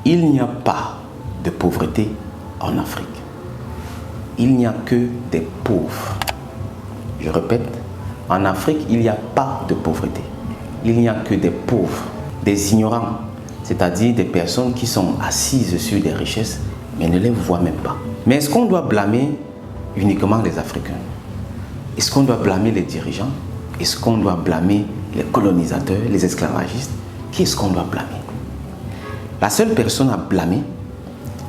Il n'y a pas de pauvreté en Afrique. Il n'y a que des pauvres. Je répète, en Afrique, il n'y a pas de pauvreté. Il n'y a que des pauvres, des ignorants, c'est-à-dire des personnes qui sont assises sur des richesses, mais ne les voient même pas. Mais est-ce qu'on doit blâmer uniquement les Africains? Est-ce qu'on doit blâmer les dirigeants? Est-ce qu'on doit blâmer les colonisateurs, les esclavagistes? Qui est-ce qu'on doit blâmer? La seule personne à blâmer,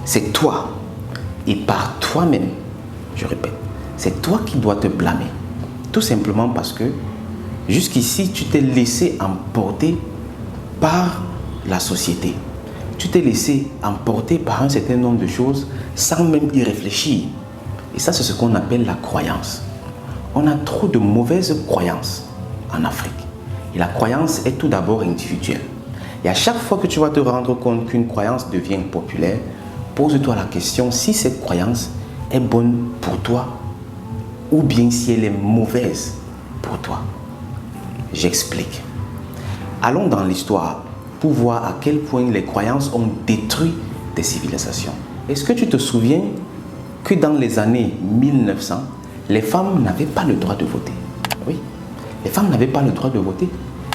c'est toi. Et par toi-même, je répète, c'est toi qui dois te blâmer. Tout simplement parce que jusqu'ici, tu t'es laissé emporter par la société. Tu t'es laissé emporter par un certain nombre de choses sans même y réfléchir. Et ça, c'est ce qu'on appelle la croyance. On a trop de mauvaises croyances en Afrique. Et la croyance est tout d'abord individuelle. Et à chaque fois que tu vas te rendre compte qu'une croyance devient populaire, pose-toi la question si cette croyance est bonne pour toi ou bien si elle est mauvaise pour toi. J'explique. Allons dans l'histoire pour voir à quel point les croyances ont détruit des civilisations. Est-ce que tu te souviens que dans les années 1900, les femmes n'avaient pas le droit de voter? Oui, les femmes n'avaient pas le droit de voter.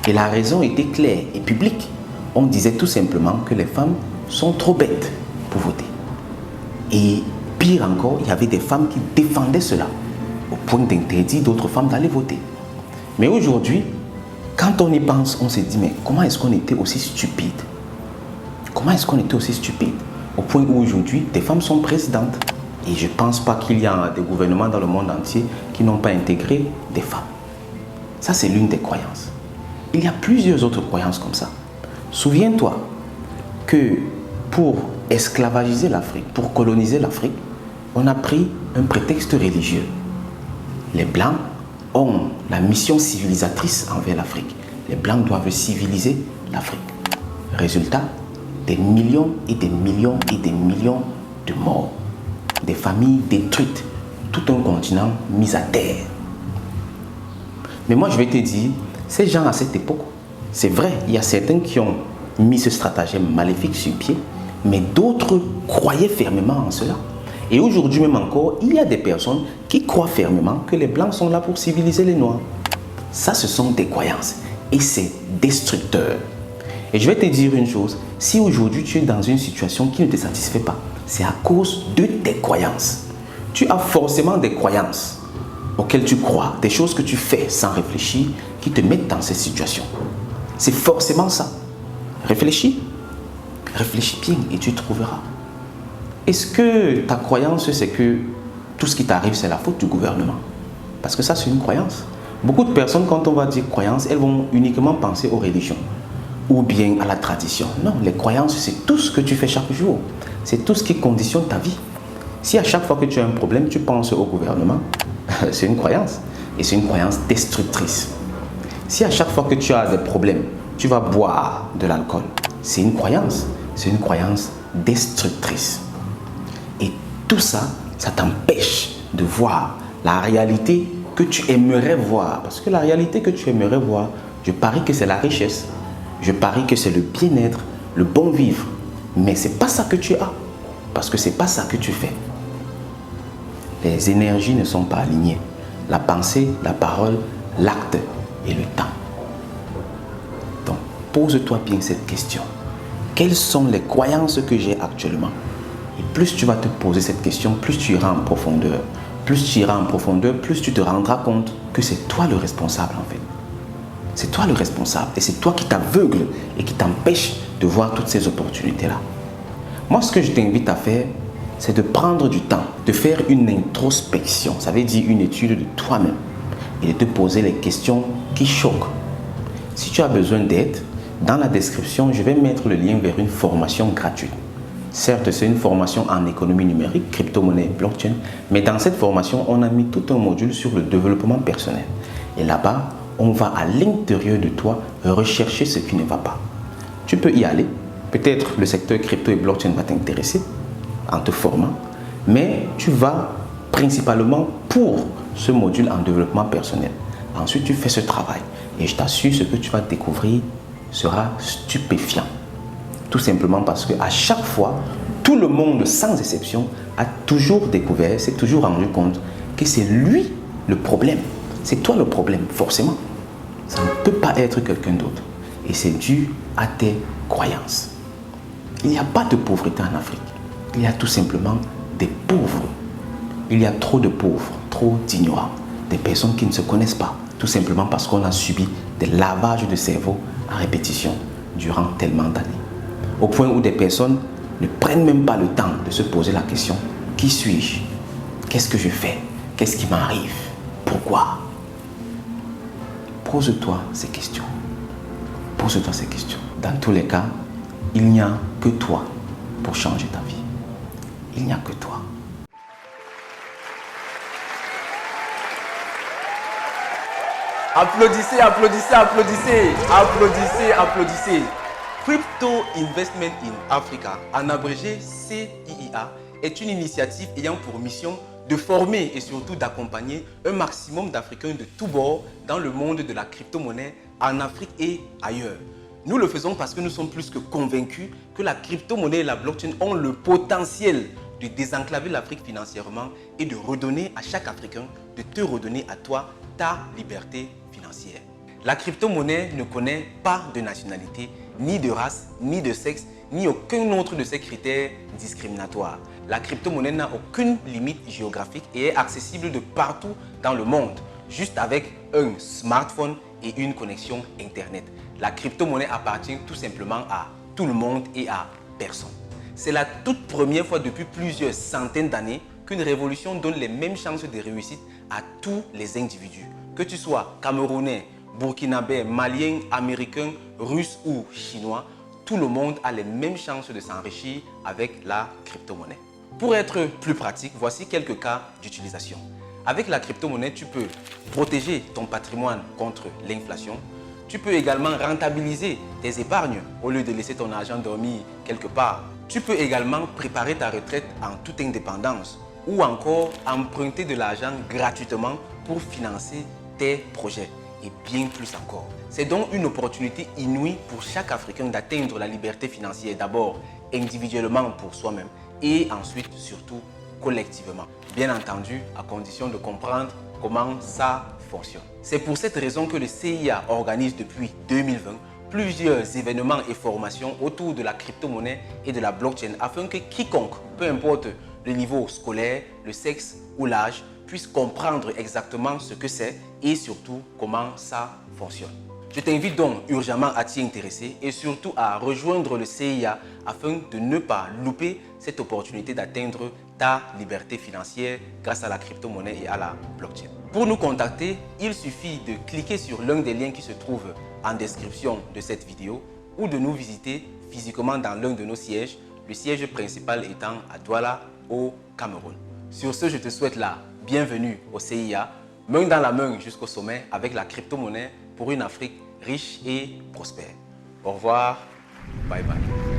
Et la raison était claire et publique. On disait tout simplement que les femmes sont trop bêtes pour voter. Et pire encore, il y avait des femmes qui défendaient cela, au point d'interdire d'autres femmes d'aller voter. Mais aujourd'hui, quand on y pense, on se dit, mais comment est-ce qu'on était aussi stupide? Comment est-ce qu'on était aussi stupide? Au point où aujourd'hui, des femmes sont présidentes. Et je ne pense pas qu'il y a des gouvernements dans le monde entier qui n'ont pas intégré des femmes. Ça, c'est l'une des croyances. Il y a plusieurs autres croyances comme ça. Souviens-toi que pour esclavagiser l'Afrique, pour coloniser l'Afrique, on a pris un prétexte religieux. Les Blancs ont la mission civilisatrice envers l'Afrique. Les Blancs doivent civiliser l'Afrique. Résultat, des millions et des millions et des millions de morts. Des familles détruites, tout un continent mis à terre. Mais moi, je vais te dire, ces gens à cette époque, c'est vrai, il y a certains qui ont mis ce stratagème maléfique sur pied, mais d'autres croyaient fermement en cela. Et aujourd'hui même encore, il y a des personnes qui croient fermement que les Blancs sont là pour civiliser les Noirs. Ça, ce sont des croyances et c'est destructeur. Et je vais te dire une chose, si aujourd'hui tu es dans une situation qui ne te satisfait pas, c'est à cause de tes croyances. Tu as forcément des croyances auxquelles tu crois, des choses que tu fais sans réfléchir qui te mettent dans cette situation. C'est forcément ça. Réfléchis. Réfléchis bien et tu trouveras. Est-ce que ta croyance, c'est que tout ce qui t'arrive, c'est la faute du gouvernement? Parce que ça, c'est une croyance. Beaucoup de personnes, quand on va dire croyance, elles vont uniquement penser aux religions ou bien à la tradition. Non, les croyances, c'est tout ce que tu fais chaque jour. C'est tout ce qui conditionne ta vie. Si à chaque fois que tu as un problème, tu penses au gouvernement, c'est une croyance. Et c'est une croyance destructrice. Si à chaque fois que tu as des problèmes, tu vas boire de l'alcool, c'est une croyance. C'est une croyance destructrice. Et tout ça, ça t'empêche de voir la réalité que tu aimerais voir. Parce que la réalité que tu aimerais voir, je parie que c'est la richesse. Je parie que c'est le bien-être, le bon vivre. Mais ce n'est pas ça que tu as. Parce que ce n'est pas ça que tu fais. Les énergies ne sont pas alignées. La pensée, la parole, l'acte et le temps. Donc, pose-toi bien cette question. Quelles sont les croyances que j'ai actuellement? Et plus tu vas te poser cette question, plus tu iras en profondeur. Plus tu iras en profondeur, plus tu te rendras compte que c'est toi le responsable en fait. C'est toi le responsable et c'est toi qui t'aveugle et qui t'empêche de voir toutes ces opportunités-là. Moi, ce que je t'invite à faire, c'est de prendre du temps, de faire une introspection. Ça veut dire une étude de toi-même et de te poser les questions qui choquent. Si tu as besoin d'aide, dans la description, je vais mettre le lien vers une formation gratuite. Certes, c'est une formation en économie numérique, crypto-monnaie, blockchain, mais dans cette formation, on a mis tout un module sur le développement personnel. Et là-bas, on va à l'intérieur de toi rechercher ce qui ne va pas. Tu peux y aller. Peut-être le secteur crypto et blockchain va t'intéresser en te formant, mais tu vas principalement pour ce module en développement personnel. Ensuite, tu fais ce travail et je t'assure, ce que tu vas découvrir sera stupéfiant. Tout simplement parce qu'à chaque fois, tout le monde, sans exception, a toujours découvert, s'est toujours rendu compte que c'est lui le problème. C'est toi le problème, forcément. Ça ne peut pas être quelqu'un d'autre. Et c'est dû à tes croyances. Il n'y a pas de pauvreté en Afrique. Il y a tout simplement des pauvres. Il y a trop de pauvres, trop d'ignorants, des personnes qui ne se connaissent pas, tout simplement parce qu'on a subi des lavages de cerveau à répétition durant tellement d'années. Au point où des personnes ne prennent même pas le temps de se poser la question: qui suis-je? Qu'est-ce que je fais? Qu'est-ce qui m'arrive? Pourquoi? Pose-toi ces questions. Pose-toi ces questions. Dans tous les cas, il n'y a que toi pour changer ta vie. Il n'y a que toi. Applaudissez, applaudissez, applaudissez, applaudissez, applaudissez. Crypto Investment in Africa, en abrégé CIIA, est une initiative ayant pour mission de former et surtout d'accompagner un maximum d'Africains de tous bords dans le monde de la crypto-monnaie en Afrique et ailleurs. Nous le faisons parce que nous sommes plus que convaincus que la crypto-monnaie et la blockchain ont le potentiel de désenclaver l'Afrique financièrement et de redonner à chaque Africain, de te redonner à toi ta liberté financière. La crypto-monnaie ne connaît pas de nationalité, ni de race, ni de sexe, ni aucun autre de ces critères discriminatoires. La crypto-monnaie n'a aucune limite géographique et est accessible de partout dans le monde, juste avec un smartphone et une connexion Internet. La crypto-monnaie appartient tout simplement à tout le monde et à personne. C'est la toute première fois depuis plusieurs centaines d'années qu'une révolution donne les mêmes chances de réussite à tous les individus. Que tu sois camerounais, burkinabé, malien, américain, russe ou chinois, tout le monde a les mêmes chances de s'enrichir avec la crypto-monnaie. Pour être plus pratique, voici quelques cas d'utilisation. Avec la crypto-monnaie, tu peux protéger ton patrimoine contre l'inflation. Tu peux également rentabiliser tes épargnes au lieu de laisser ton argent dormir quelque part. Tu peux également préparer ta retraite en toute indépendance ou encore emprunter de l'argent gratuitement pour financer tes projets et bien plus encore. C'est donc une opportunité inouïe pour chaque Africain d'atteindre la liberté financière, d'abord individuellement pour soi-même et ensuite surtout collectivement. Bien entendu, à condition de comprendre comment ça fonctionne. C'est pour cette raison que le CIA organise depuis 2020 plusieurs événements et formations autour de la crypto-monnaie et de la blockchain afin que quiconque, peu importe le niveau scolaire, le sexe ou l'âge, puisse comprendre exactement ce que c'est et surtout comment ça fonctionne. Je t'invite donc urgemment à t'y intéresser et surtout à rejoindre le CIA afin de ne pas louper cette opportunité d'atteindre ta liberté financière grâce à la crypto-monnaie et à la blockchain. Pour nous contacter, il suffit de cliquer sur l'un des liens qui se trouve en description de cette vidéo ou de nous visiter physiquement dans l'un de nos sièges, le siège principal étant à Douala au Cameroun. Sur ce, je te souhaite la bienvenue au CIA, main dans la main jusqu'au sommet avec la crypto-monnaie pour une Afrique riche et prospère. Au revoir, bye bye.